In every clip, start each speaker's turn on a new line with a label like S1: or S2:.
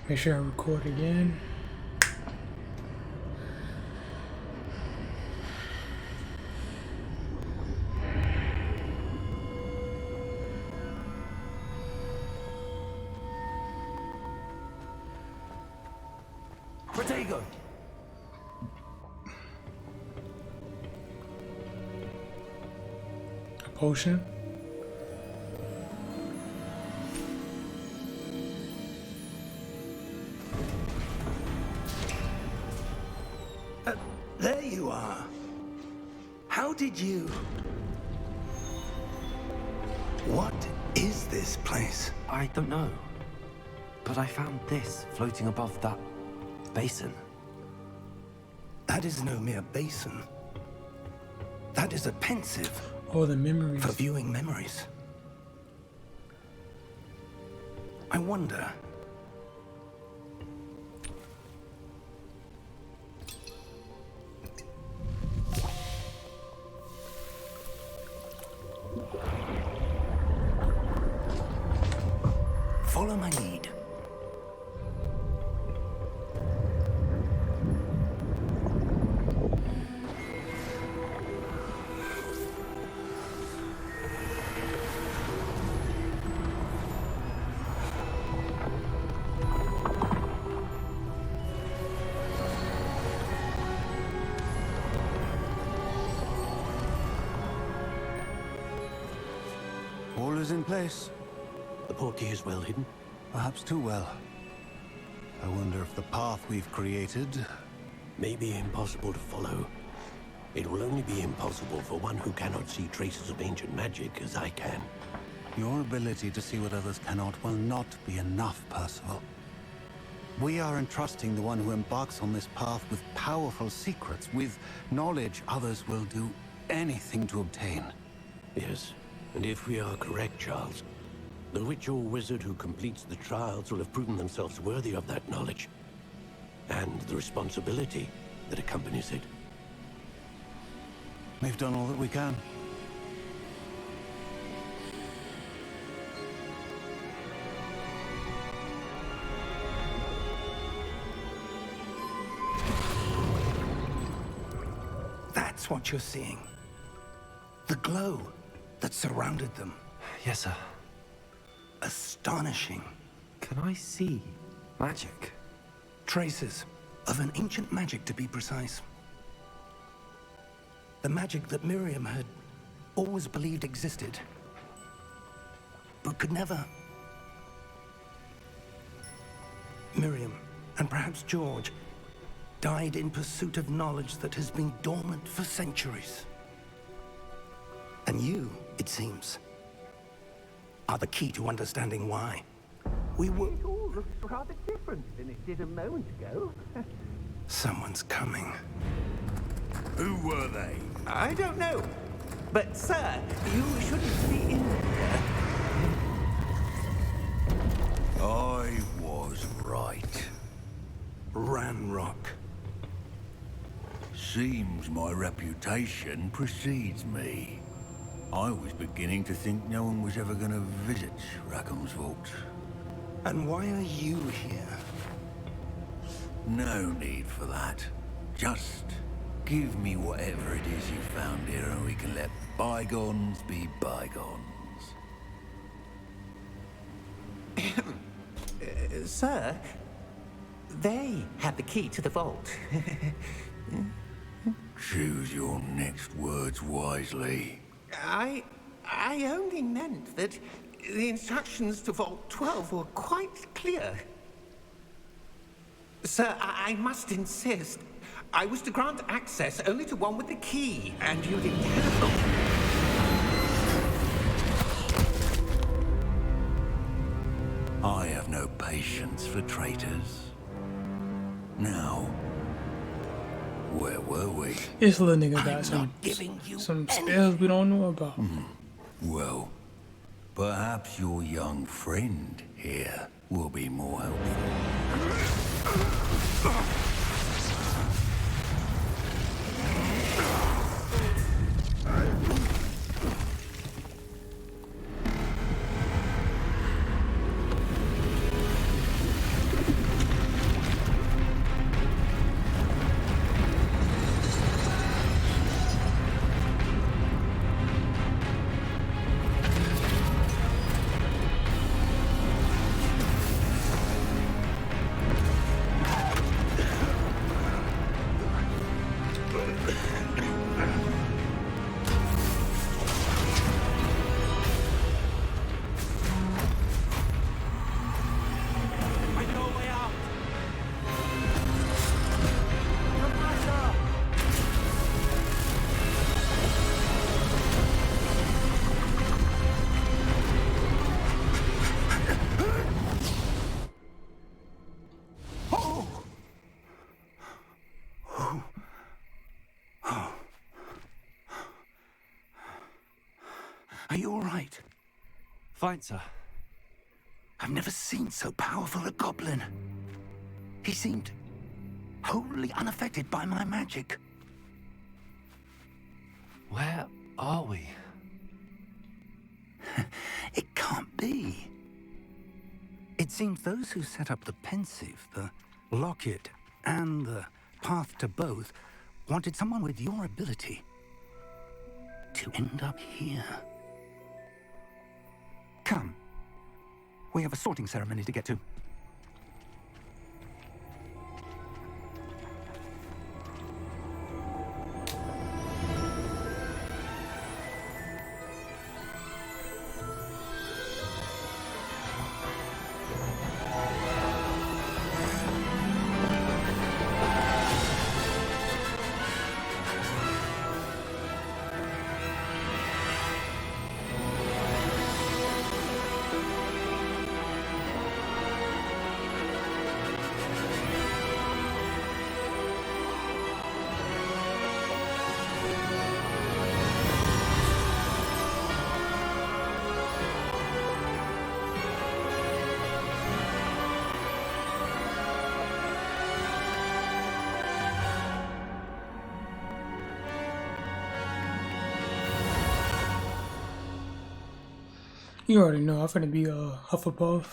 S1: Make sure I record again.
S2: Protego!
S1: A potion.
S2: There you are. How did you... What is this place?
S3: I don't know. But I found this floating above that basin.
S2: That is no mere basin. That is a pensive
S1: Oh, the memories.
S2: for viewing memories. I wonder... Follow my lead.
S4: All is in place.
S5: The portkey is well hidden.
S4: Perhaps too well. I wonder if the path we've created...
S5: May be impossible to follow. It will only be impossible for one who cannot see traces of ancient magic as I can.
S4: Your ability to see what others cannot will not be enough, Percival. We are entrusting the one who embarks on this path with powerful secrets, with knowledge others will do anything to obtain.
S5: Yes, and if we are correct, Charles, the witch or wizard who completes the trials will have proven themselves worthy of that knowledge, and the responsibility that accompanies it.
S4: We've done all that we can.
S2: That's what you're seeing. The glow that surrounded them.
S3: Yes, sir.
S2: Astonishing.
S3: Can I see magic?
S2: Traces of an ancient magic, to be precise. The magic that Miriam had always believed existed, but could never. Miriam, and perhaps George, died in pursuit of knowledge that has been dormant for centuries. And you, it seems, are the key to understanding why. We were...
S6: It all looks rather different than it did a moment ago.
S2: Someone's coming.
S7: Who were they?
S6: I don't know. But, sir, you shouldn't be in there.
S7: I was right.
S2: Ranrock.
S7: Seems my reputation precedes me. I was beginning to think no one was ever going to visit Rackham's vault.
S2: And why are you here?
S7: No need for that. Just give me whatever it is you found here and we can let bygones be bygones.
S6: Sir, they had the key to the vault.
S7: Choose your next words wisely.
S6: I only meant that the instructions to Vault 12 were quite clear. Sir, I must insist. I was to grant access only to one with the key, and you didn't have them.
S7: I have no patience for traitors. Now, where were we?
S1: This little nigga got
S2: I'm
S1: some
S2: not giving you
S1: spells we don't know about.
S7: Well, perhaps your young friend here will be more helpful.
S2: right?
S3: Fine, sir.
S2: I've never seen so powerful a goblin. He seemed wholly unaffected by my magic.
S3: Where are we?
S2: It can't be. It seems those who set up the pensive, the locket, and the path to both wanted someone with your ability to end up here. Come. We have a sorting ceremony to get to.
S1: You already know I'm finna be a Hufflepuff.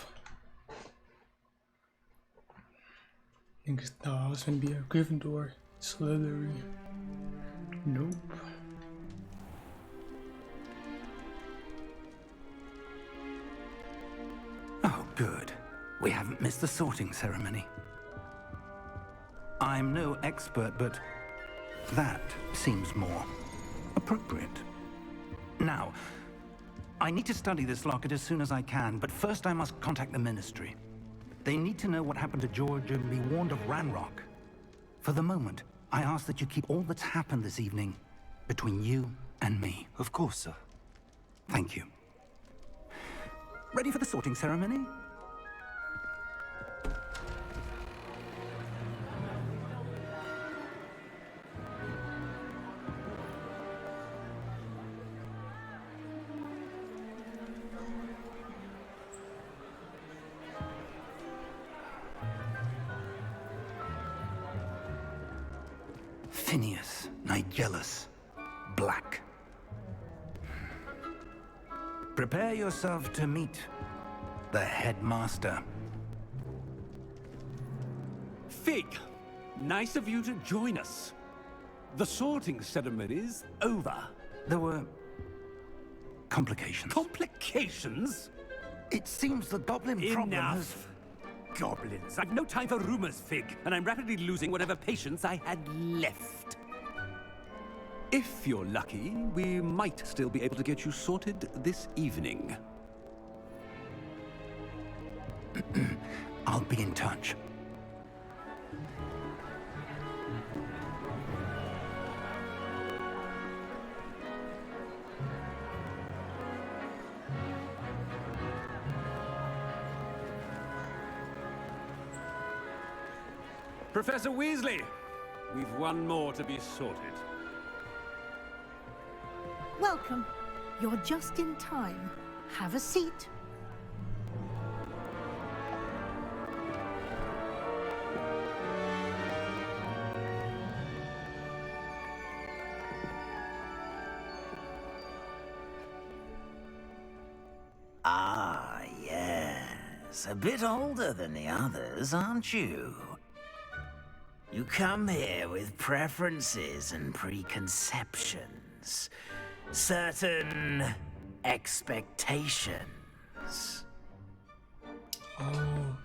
S1: Niggas thought I was finna be a Gryffindor. Slytherin. Nope.
S2: Oh, good. We haven't missed the sorting ceremony. I'm no expert, but that seems more appropriate. Now, I need to study this locket as soon as I can, but first I must contact the Ministry. They need to know what happened to George and be warned of Ranrock. For the moment, I ask that you keep all that's happened this evening between you and me.
S3: Of course, sir.
S2: Thank you. Ready for the sorting ceremony? Phineas, Nigellus, Black. Prepare yourself to meet the headmaster.
S8: Fig, nice of you to join us. The sorting ceremony's over.
S2: There were complications.
S8: Complications?
S2: It seems the goblin problem has...
S8: Enough. Goblins. I've no time for rumors, Fig, and I'm rapidly losing whatever patience I had left. If you're lucky, we might still be able to get you sorted this evening.
S2: I'll be in touch.
S8: Professor Weasley, we've one more to be sorted.
S9: Welcome. You're just in time. Have a seat.
S10: Ah, yes. A bit older than the others, aren't you? You come here with preferences and preconceptions. Certain expectations.
S1: Oh,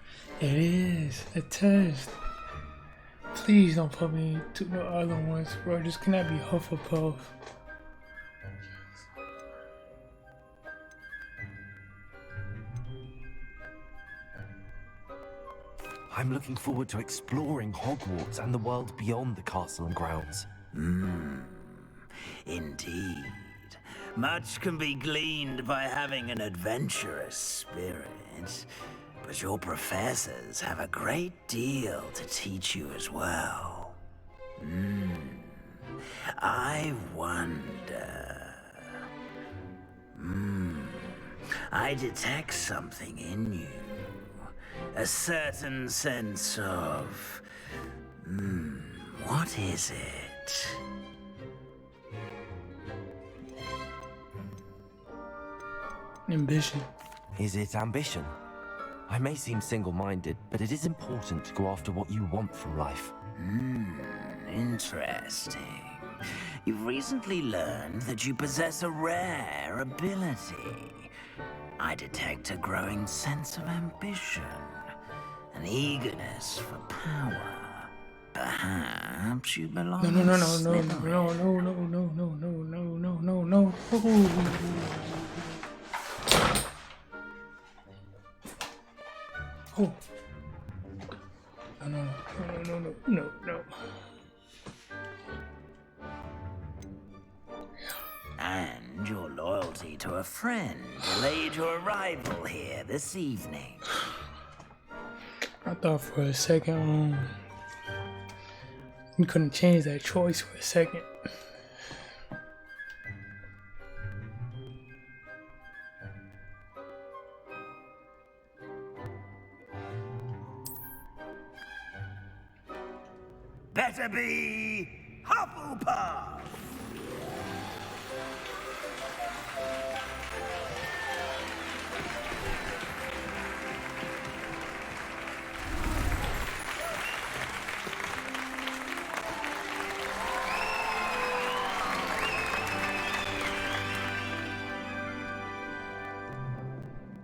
S1: it is a test. Please don't put me to the other ones, bro. This cannot be Hufflepuff.
S3: I'm looking forward to exploring Hogwarts and the world beyond the castle and grounds.
S10: Indeed. Much can be gleaned by having an adventurous spirit, but your professors have a great deal to teach you as well. I wonder... I detect something in you. A certain sense of... what is it?
S1: Ambition.
S3: Is it ambition? I may seem single-minded, but it is important to go after what you want from life.
S10: Interesting. You've recently learned that you possess a rare ability. I detect a growing sense of ambition, an eagerness for power. Perhaps you belong
S1: No. Oh. No.
S10: And your loyalty to a friend delayed your arrival here this evening.
S1: I thought for a second, you couldn't change that choice for a second.
S10: Better be Hufflepuff!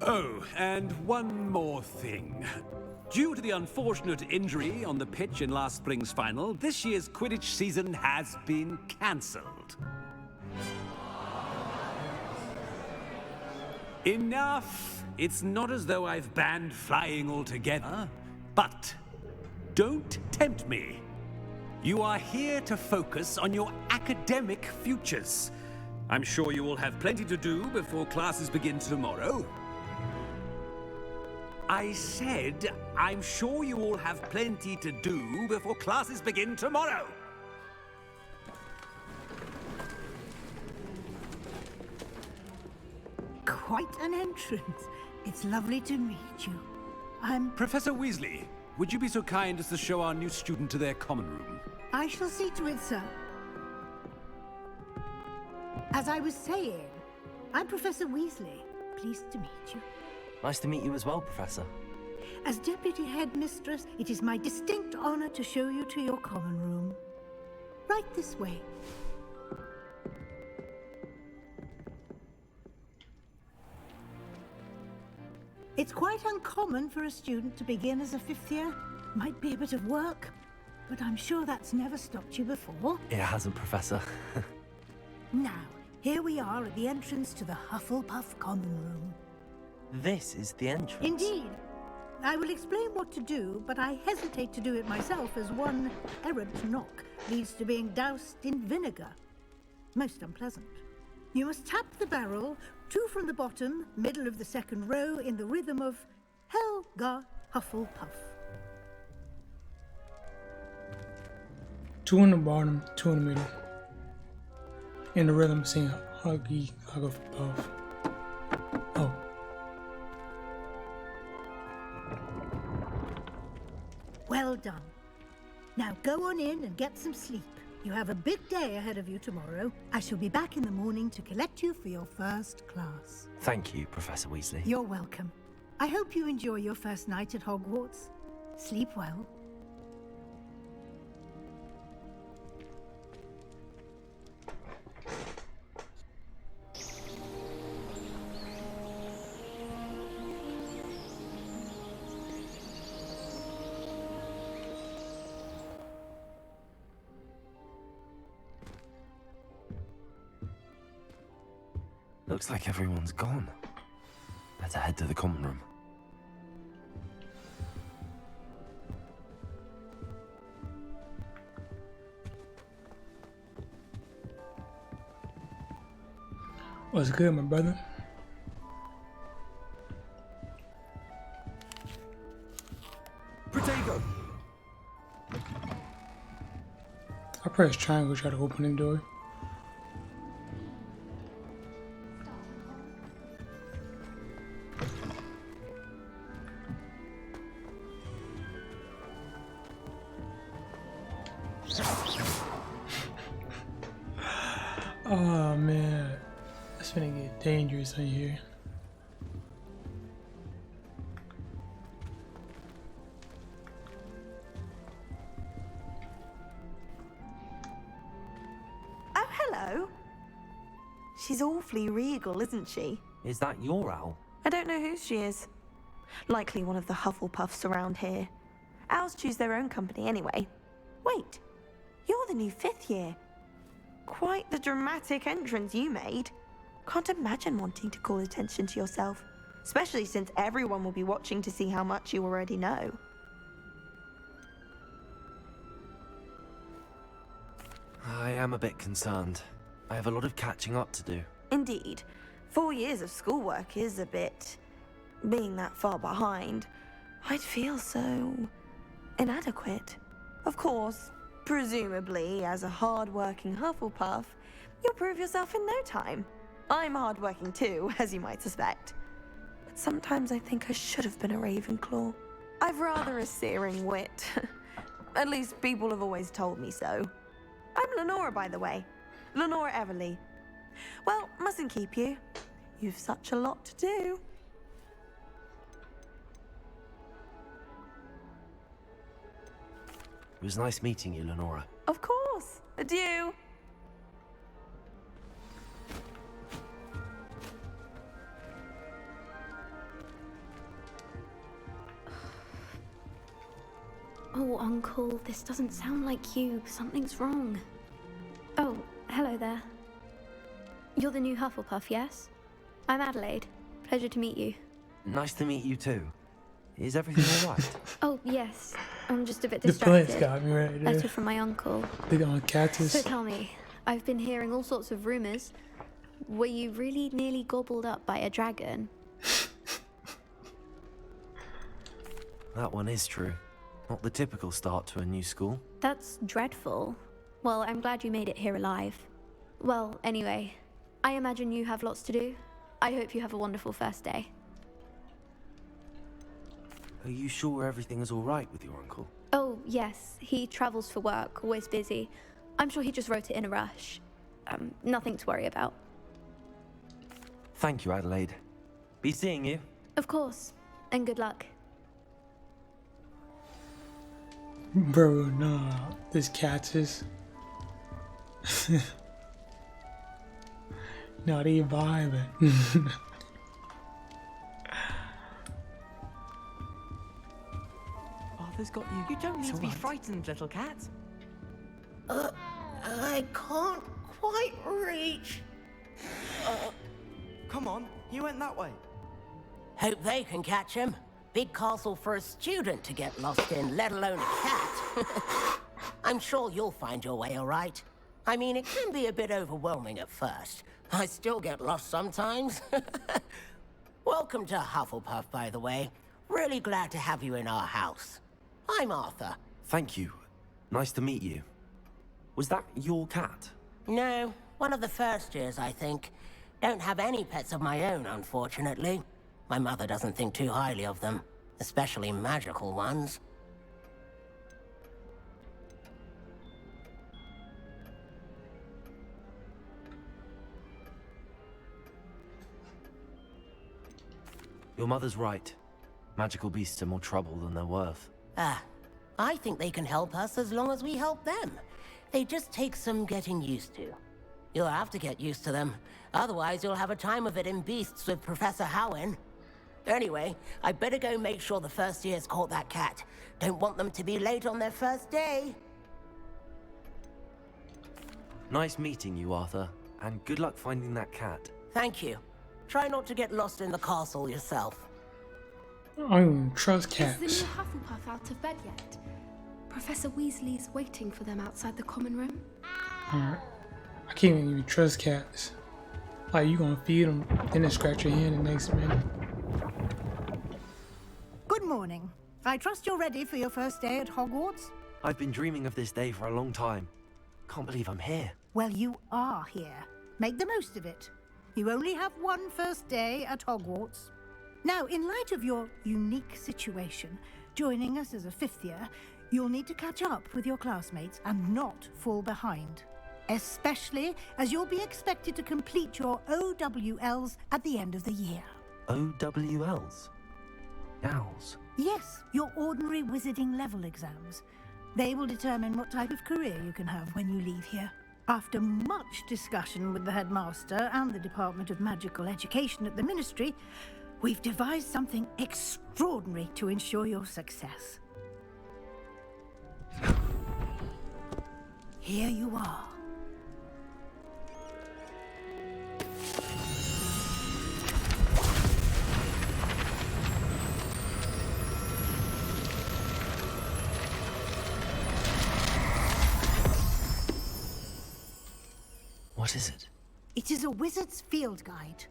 S8: Oh, and one more thing. Due to the unfortunate injury on the pitch in last spring's final, this year's Quidditch season has been cancelled. Enough! It's not as though I've banned flying altogether, but don't tempt me. You are here to focus on your academic futures. I'm sure you will have plenty to do before classes begin tomorrow. I said, I'm sure you all have plenty to do before classes begin tomorrow.
S9: Quite an entrance. It's lovely to meet you. I'm...
S8: Professor Weasley, would you be so kind as to show our new student to their common room?
S9: I shall see to it, sir. As I was saying, I'm Professor Weasley. Pleased to meet you.
S3: Nice to meet you as well, Professor.
S9: As Deputy Headmistress, it is my distinct honor to show you to your common room. Right this way. It's quite uncommon for a student to begin as a fifth year. Might be a bit of work, but I'm sure that's never stopped you before.
S3: It hasn't, Professor.
S9: Now, here we are at the entrance to the Hufflepuff common room.
S3: This is the entrance.
S9: Indeed. I will explain what to do, but I hesitate to do it myself as one errant knock leads to being doused in vinegar. Most unpleasant. You must tap the barrel, 2 from the bottom, middle of the second row, in the rhythm of Helga Hufflepuff.
S1: 2 in the bottom, 2 in the middle. In the rhythm, sing Huggy Hufflepuff. Oh.
S9: Well done. Now go on in and get some sleep. You have a big day ahead of you tomorrow. I shall be back in the morning to collect you for your first class.
S3: Thank you, Professor Weasley.
S9: You're welcome. I hope you enjoy your first night at Hogwarts. Sleep well.
S3: Looks like everyone's gone. Better head to the common room.
S1: What's good, my brother?
S8: Protego!
S1: I press triangle to try to open the door. Oh man, it's gonna get dangerous in here.
S11: Oh, hello. She's awfully regal, isn't she?
S3: Is that Yoorelll?
S11: I don't know who she is. Likely one of the Hufflepuffs around here. Owls choose their own company anyway. Wait, you're the new 5th year. Quite the dramatic entrance you made. Can't imagine wanting to call attention to yourself, especially since everyone will be watching to see how much you already know.
S3: I am a bit concerned. I have a lot of catching up to do.
S11: Indeed. 4 years of schoolwork is a bit... being that far behind. I'd feel so... inadequate. Of course, presumably, as a hard-working Hufflepuff, you'll prove yourself in no time. I'm hard-working too, as you might suspect. But sometimes I think I should have been a Ravenclaw. I've rather a searing wit. At least people have always told me so. I'm Lenora, by the way. Lenora Everly. Well, mustn't keep you. You've such a lot to do.
S3: It was nice meeting you, Lenora.
S11: Of course. Adieu.
S12: Oh, Uncle, this doesn't sound like you. Something's wrong. Oh, hello there. You're the new Hufflepuff, yes? I'm Adelaide. Pleasure to meet you.
S3: Nice to meet you too. Is everything all right?
S12: Oh, yes. I'm just a bit
S1: The
S12: distracted.
S1: plants got me right there.
S12: Letter from my uncle.
S1: They on cactus.
S12: So tell me, I've been hearing all sorts of rumors. Were you really nearly gobbled up by a dragon?
S3: That one is true. Not the typical start to a new school.
S12: That's dreadful. Well, I'm glad you made it here alive. Well, anyway, I imagine you have lots to do. I hope you have a wonderful first day.
S3: Are you sure everything is all right with your uncle?
S12: Oh, yes. He travels for work, always busy. I'm sure he just wrote it in a rush. Nothing to worry about.
S3: Thank you, Adelaide. Be seeing you.
S12: Of course. And good luck.
S1: Bro, nah. This cactus. No, they vibing.
S13: Arthur's got you. You don't need to be frightened, little cat.
S6: I can't quite reach.
S13: Come on, you went that way.
S14: Hope they can catch him. Big castle for a student to get lost in, let alone a cat. I'm sure you'll find your way all right. I mean, it can be a bit overwhelming at first. I still get lost sometimes. Welcome to Hufflepuff, by the way. Really glad to have you in our house. I'm Arthur.
S3: Thank you. Nice to meet you. Was that your cat?
S14: No, one of the first years, I think. Don't have any pets of my own, unfortunately. My mother doesn't think too highly of them, especially magical ones.
S3: Your mother's right. Magical beasts are more trouble than they're worth.
S14: I think they can help us as long as we help them. They just take some getting used to. You'll have to get used to them. Otherwise, you'll have a time of it in Beasts with Professor Howin. Anyway, I better go make sure the first years caught that cat. Don't want them to be late on their first day.
S3: Nice meeting you, Arthur. And good luck finding that cat.
S14: Thank you. Try not to get lost in the castle yourself.
S1: I don't trust cats.
S15: Is the new Hufflepuff out of bed yet? Professor Weasley's waiting for them outside the common room.
S1: Alright. I can't even trust cats. Like, you gonna feed them, then they scratch your hand the next minute.
S9: Good morning. I trust you're ready for your first day at Hogwarts?
S3: I've been dreaming of this day for a long time. Can't believe I'm here.
S9: Well, you are here. Make the most of it. You only have one first day at Hogwarts. Now, in light of your unique situation, joining us as a 5th year, You'll need to catch up with your classmates and not fall behind. Especially as you'll be expected to complete your OWLs at the end of the year.
S3: OWLs? Owls?
S9: Yes, your ordinary wizarding level exams. They will determine what type of career you can have when you leave here. After much discussion with the headmaster and the Department of Magical Education at the Ministry, we've devised something extraordinary to ensure your success. Here you are.
S3: What is it?
S9: It is a wizard's field guide.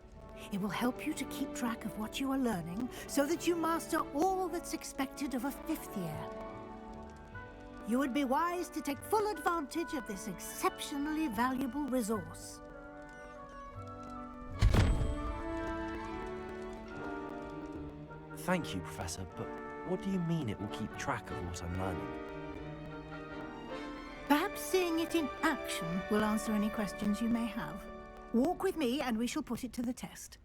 S9: It will help you to keep track of what you are learning so that you master all that's expected of a 5th year. You would be wise to take full advantage of this exceptionally valuable resource.
S3: Thank you, Professor, but what do you mean it will keep track of what I'm learning?
S9: Perhaps seeing it in action will answer any questions you may have. Walk with me and we shall put it to the test.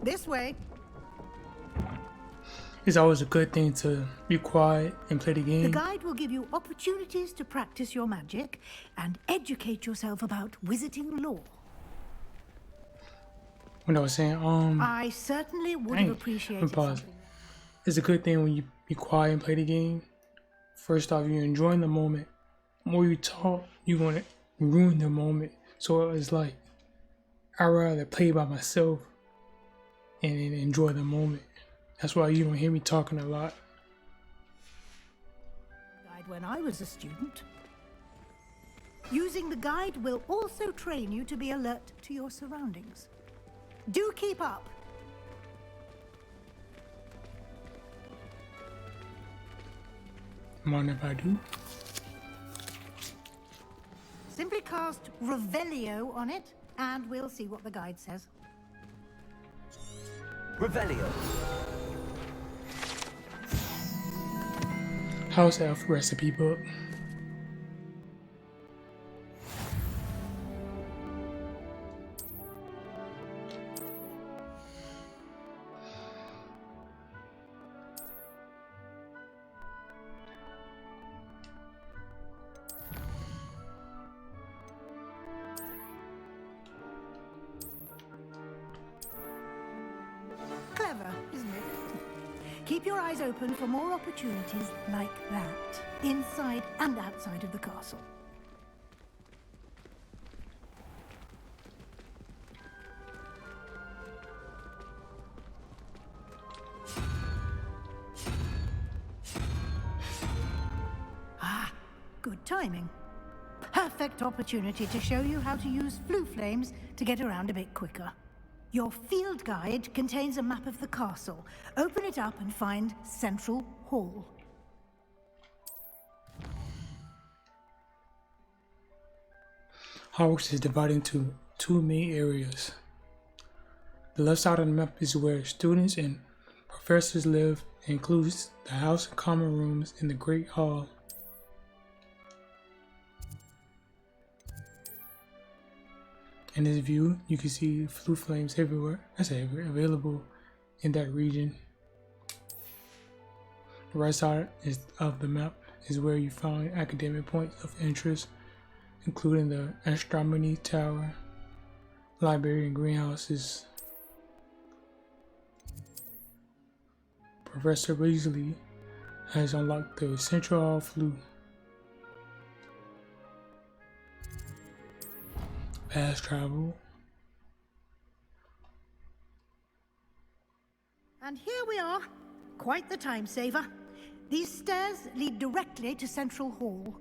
S9: This way.
S1: It's always a good thing to be quiet and play the game.
S9: The guide will give you opportunities to practice your magic and educate yourself about wizarding lore.
S1: When I was saying,
S9: I certainly would have appreciated something.
S1: It's a good thing when you be quiet and play the game. First off, you're enjoying the moment. The more you talk, you're going to ruin the moment. So it's like, I'd rather play by myself and enjoy the moment. That's why you don't hear me talking a lot.
S9: Guide when I was a student. Using the guide will also train you to be alert to your surroundings. Do keep up.
S1: Mind if I do?
S9: Simply cast Revelio on it, and we'll see what the guide says.
S3: Revelio.
S1: House elf recipe book.
S9: Clever, isn't it? Keep your eyes open for more opportunities like that, inside and outside of the castle. Ah, good timing. Perfect opportunity to show you how to use flue flames to get around a bit quicker. Your field guide contains a map of the castle. Open it up and find Central Hall.
S1: Hogwarts is divided into two main areas. The left side of the map is where students and professors live, and includes the house and common rooms in the Great Hall. In this view, you can see flue flames everywhere. Available in that region. The right side of the map is where you find academic points of interest, including the Astronomy Tower, library, and greenhouses. Professor Weasley has unlocked the Central Hall flue. Fast travel.
S9: And here we are. Quite the time saver. These stairs lead directly to Central Hall.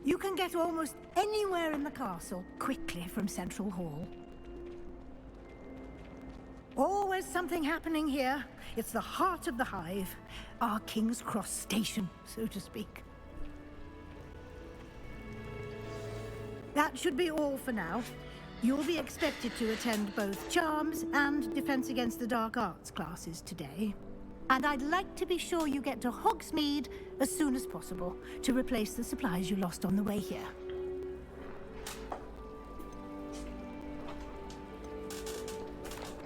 S9: You can get almost anywhere in the castle quickly from Central Hall. Always something happening here. It's the heart of the hive. Our King's Cross station, so to speak. That That should be all for now. You'll be expected to attend both Charms and Defense Against the Dark Arts classes today. And I'd like to be sure you get to Hogsmeade as soon as possible to replace the supplies you lost on the way here.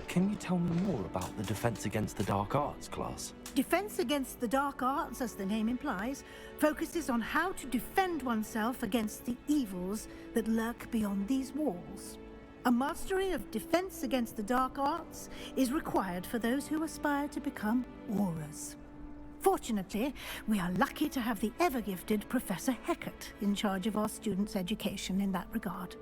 S3: Can you tell me more about the Defense Against the Dark Arts class?
S9: Defense Against the Dark Arts, as the name implies, focuses on how to defend oneself against the evils that lurk beyond these walls. A mastery of Defense Against the Dark Arts is required for those who aspire to become Aurors. Fortunately, we are lucky to have the ever-gifted Professor Hecat in charge of our students' education in that regard.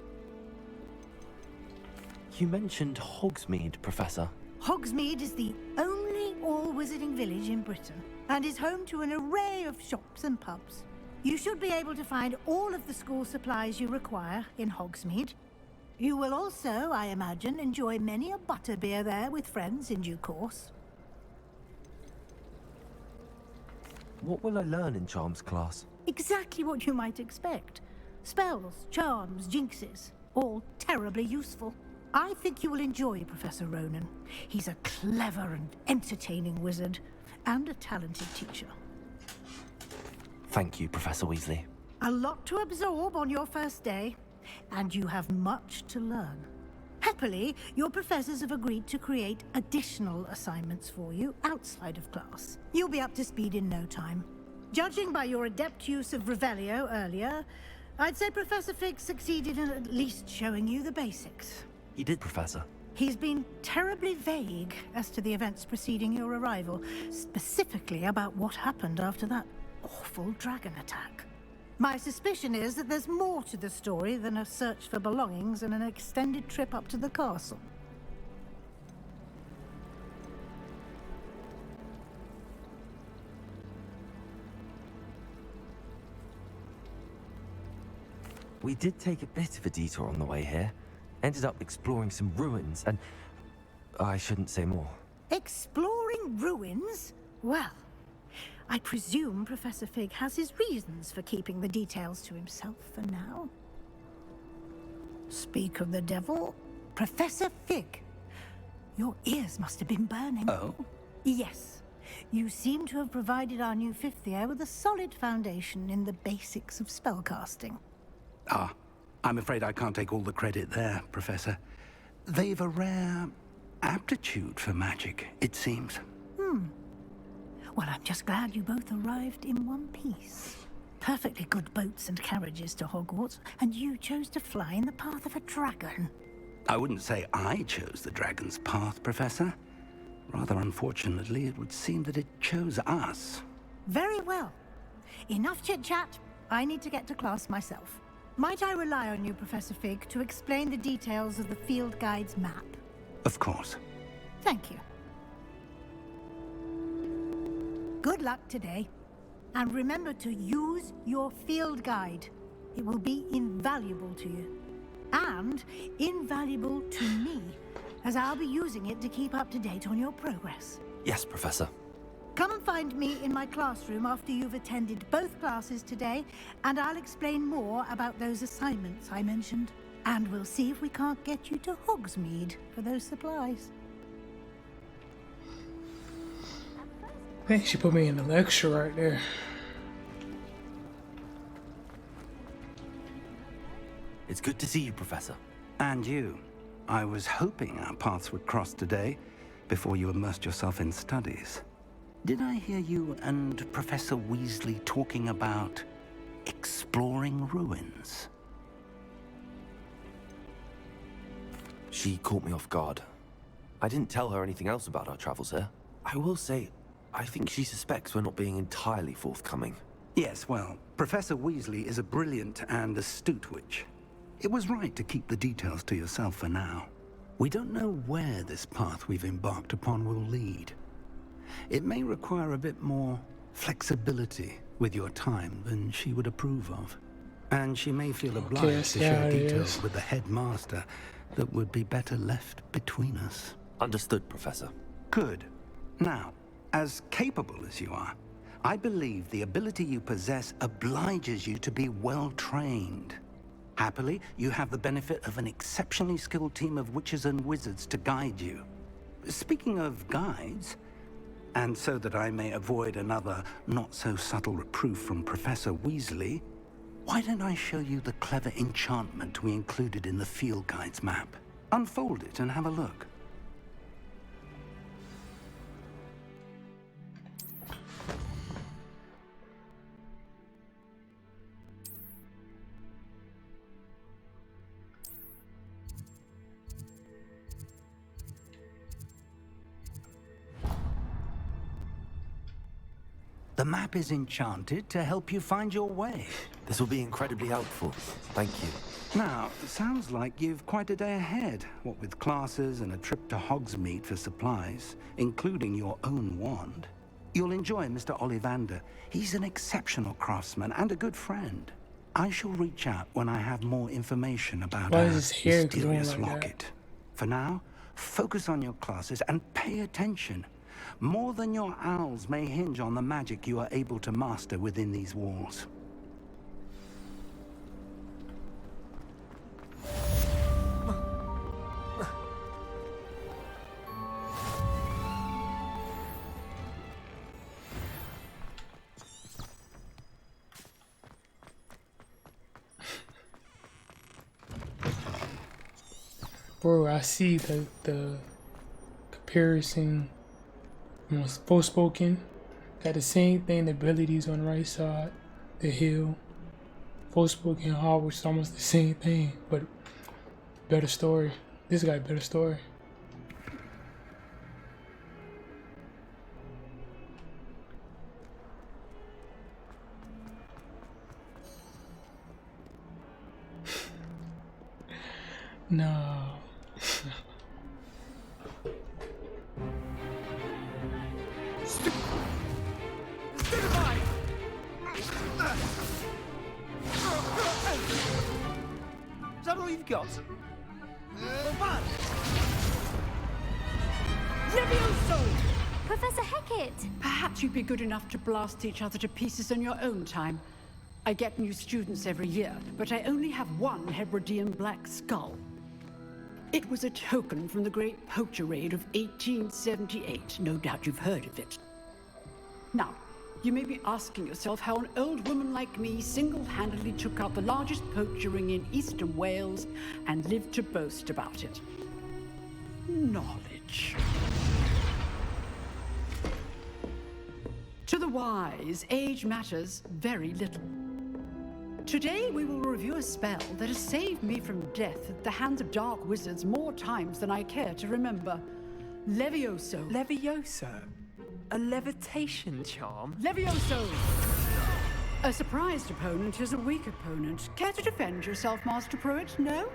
S3: You mentioned Hogsmeade, Professor.
S9: Hogsmeade is the only all-wizarding village in Britain and is home to an array of shops and pubs. You should be able to find all of the school supplies you require in Hogsmeade. You will also, I imagine, enjoy many a butterbeer there with friends in due course.
S3: What will I learn in Charms class?
S9: Exactly what you might expect. Spells, charms, jinxes, all terribly useful. I think you will enjoy Professor Ronan. He's a clever and entertaining wizard, and a talented teacher.
S3: Thank you, Professor Weasley.
S9: A lot to absorb on your first day, and you have much to learn. Happily, your professors have agreed to create additional assignments for you outside of class. You'll be up to speed in no time. Judging by your adept use of Revelio earlier, I'd say Professor Fig succeeded in at least showing you the basics.
S3: He did, Professor.
S9: He's been terribly vague as to the events preceding your arrival, specifically about what happened after that awful dragon attack. My suspicion is that there's more to the story than a search for belongings and an extended trip up to the castle.
S3: We did take a bit of a detour on the way here. Ended up exploring some ruins and... I shouldn't say more.
S9: Exploring ruins? Well, I presume Professor Fig has his reasons for keeping the details to himself for now. Speak of the devil, Professor Fig. Your ears must have been burning.
S2: Oh?
S9: Yes. You seem to have provided our new fifth year with a solid foundation in the basics of spellcasting.
S2: Ah, I'm afraid I can't take all the credit there, Professor. They've a rare aptitude for magic, it seems.
S9: Well, I'm just glad you both arrived in one piece. Perfectly good boats and carriages to Hogwarts, and you chose to fly in the path of a dragon.
S2: I wouldn't say I chose the dragon's path, Professor. Rather unfortunately, it would seem that it chose us.
S9: Very well. Enough chit-chat. I need to get to class myself. Might I rely on you, Professor Fig, to explain the details of the field guide's map?
S2: Of course.
S9: Thank you. Good luck today. And remember to use your field guide. It will be invaluable to you. And invaluable to me, as I'll be using it to keep up to date on your progress.
S3: Yes, Professor.
S9: Come and find me in my classroom after you've attended both classes today, and I'll explain more about those assignments I mentioned. And we'll see if we can't get you to Hogsmeade for those supplies.
S1: I think she put me in the lecture right there.
S3: It's good to see you, Professor.
S2: And you. I was hoping our paths would cross today, before you immersed yourself in studies. Did I hear you and Professor Weasley talking about exploring ruins?
S3: She caught me off guard. I didn't tell her anything else about our travels here. I will say, I think she suspects we're not being entirely forthcoming.
S2: Yes, well, Professor Weasley is a brilliant and astute witch. It was right to keep the details to yourself for now. We don't know where this path we've embarked upon will lead. It may require a bit more flexibility with your time than she would approve of. And she may feel obliged to share details with the headmaster that would be better left between us.
S3: Understood, Professor.
S2: Good. Now, as capable as you are, I believe the ability you possess obliges you to be well trained. Happily, you have the benefit of an exceptionally skilled team of witches and wizards to guide you. Speaking of guides, and so that I may avoid another not-so-subtle reproof from Professor Weasley, why don't I show you the clever enchantment we included in the field guide's map? Unfold it and have a look. The map is enchanted to help you find your way.
S3: This will be incredibly helpful. Thank you.
S2: Now, sounds like you've quite a day ahead, what with classes and a trip to Hogsmeade for supplies, including your own wand. You'll enjoy Mr. Ollivander. He's an exceptional craftsman and a good friend. I shall reach out when I have more information about our mysterious locket. For now, focus on your classes and pay attention. More than your owls may hinge on the magic you are able to master within these walls.
S1: Bro, I see the comparison. Forspoken got the same thing, the abilities on the right side, the hill. Forspoken and Hogwarts almost the same thing, but better story. This got a better story. No.
S13: Is that all you've got?
S16: Levioso!
S12: Professor Hecat!
S16: Perhaps you'd be good enough to blast each other to pieces in your own time. I get new students every year, but I only have one Hebridean black skull. It was a token from the Great Poacher Raid of 1878. No doubt you've heard of it. Now, you may be asking yourself how an old woman like me single-handedly took out the largest poacher ring in eastern Wales and lived to boast about it. Knowledge. To the wise, age matters very little. Today we will review a spell that has saved me from death at the hands of dark wizards more times than I care to remember. Levioso.
S13: Levioso? A levitation charm?
S16: Levioso! A surprised opponent is a weak opponent. Care to defend yourself, Master Pruitt? No?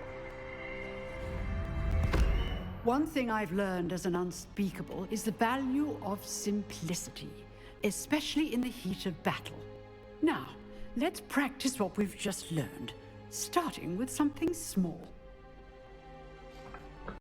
S16: One thing I've learned as an unspeakable is the value of simplicity, especially in the heat of battle. Now, let's practice what we've just learned, starting with something small.